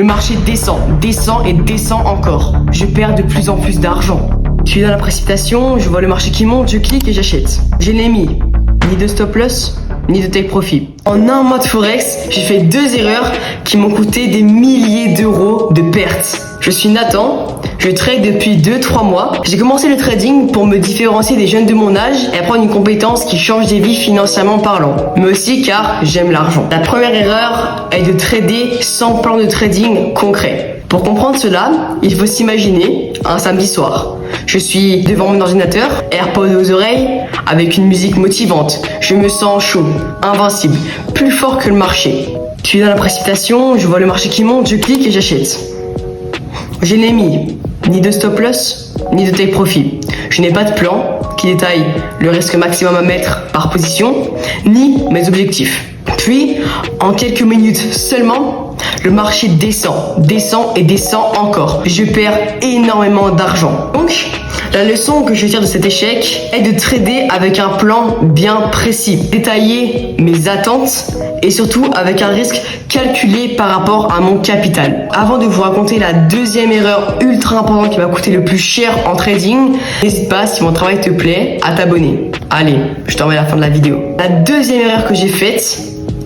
Le marché descend et descend encore. Je perds de plus en plus d'argent. Je suis dans la précipitation, je vois le marché qui monte, je clique et j'achète. Je n'ai mis ni de stop loss, ni de take profit. En un mois de Forex, j'ai fait 2 erreurs qui m'ont coûté des milliers d'euros de pertes. Je suis Nathan, je trade depuis 2-3 mois. J'ai commencé le trading pour me différencier des jeunes de mon âge et apprendre une compétence qui change des vies financièrement parlant, mais aussi car j'aime l'argent. La première erreur est de trader sans plan de trading concret. Pour comprendre cela, il faut s'imaginer un samedi soir. Je suis devant mon ordinateur, AirPods aux oreilles, avec une musique motivante. Je me sens chaud, invincible, plus fort que le marché. Je suis dans la précipitation, je vois le marché qui monte, je clique et j'achète. Je n'ai mis ni de stop loss, ni de take profit. Je n'ai pas de plan qui détaille le risque maximum à mettre par position, ni mes objectifs. Puis, en quelques minutes seulement, le marché descend et descend encore. Je perds énormément d'argent. Donc, la leçon que je tire de cet échec est de trader avec un plan bien précis, détailler mes attentes et surtout avec un risque calculé par rapport à mon capital. Avant de vous raconter la deuxième erreur ultra importante qui m'a coûté le plus cher en trading, n'hésite pas, si mon travail te plaît, à t'abonner. Allez, je te remets à la fin de la vidéo. La deuxième erreur que j'ai faite,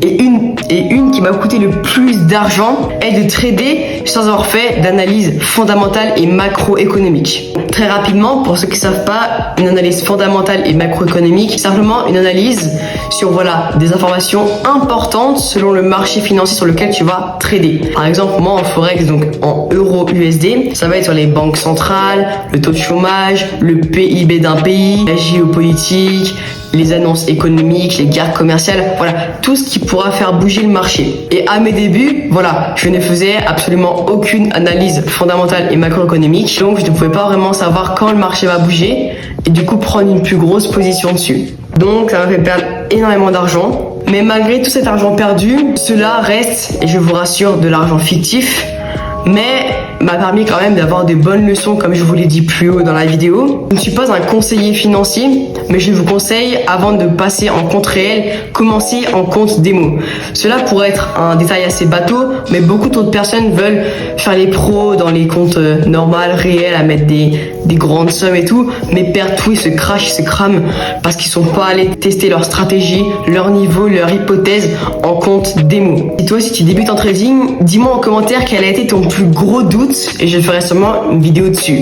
et une qui m'a coûté le plus d'argent, est de trader sans avoir fait d'analyse fondamentale et macroéconomique. Très rapidement, pour ceux qui ne savent pas, une analyse fondamentale et macroéconomique, c'est simplement une analyse sur des informations importantes selon le marché financier sur lequel tu vas trader. Par exemple, moi en Forex, donc en euro USD, ça va être sur les banques centrales, le taux de chômage, le PIB d'un pays, la géopolitique, les annonces économiques, les guerres commerciales, tout ce qui pourra faire bouger le marché. Et à mes débuts, je ne faisais absolument aucune analyse fondamentale et macroéconomique, donc je ne pouvais pas vraiment savoir quand le marché va bouger et du coup prendre une plus grosse position dessus. Donc ça m'a fait perdre énormément d'argent, mais malgré tout cet argent perdu, cela reste, et je vous rassure, de l'argent fictif, mais m'a permis quand même d'avoir de bonnes leçons, comme je vous l'ai dit plus haut dans la vidéo. Je ne suis pas un conseiller financier, mais je vous conseille, avant de passer en compte réel, commencer en compte démo. Cela pourrait être un détail assez bateau, mais beaucoup d'autres personnes veulent faire les pros dans les comptes normaux, réels, à mettre des grandes sommes et tout, mais perdent tout, ils se crachent, ils se crament, parce qu'ils sont pas allés tester leur stratégie, leur niveau, leur hypothèse en compte démo. Et toi, si tu débutes en trading, dis-moi en commentaire quel a été ton plus gros doute, et je ferai sûrement une vidéo dessus.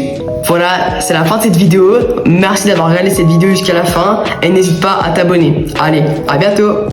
Voilà, c'est la fin de cette vidéo. Merci d'avoir regardé cette vidéo jusqu'à la fin et n'hésite pas à t'abonner. Allez, à bientôt!